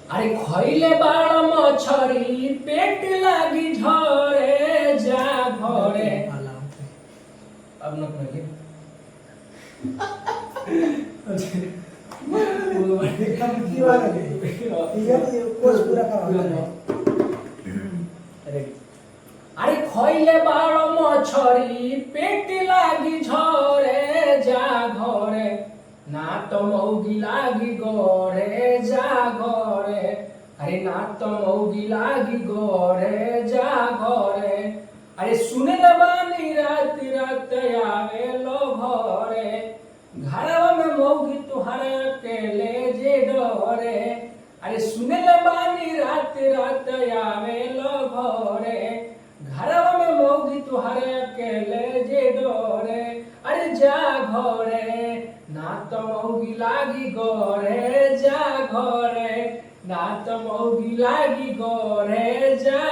আরে খইলে বাড় মছরি পেট লাগি ঝরে যা ঘরে আপনার নাকি আরে খইলে বাড় মছরি পেট লাগি ঝরে যা ঘরে না তো মৌগি লাগি গড়ে যা ঘরে আরে না তো মৌগি লাগি গড়ে যা ঘরে আরে শুনে বানি रात रात आवे लो घरे घरवा में मौगी तुहरा अकेले जे डरे अरे सुने बानी रात रात आवे लो घरे घरवा में मौगी तुहरा अकेले जे डरे अरे जा घरे ना तो मौगी लागी घरे जा घरे ना तो मौगी लागी घरे जा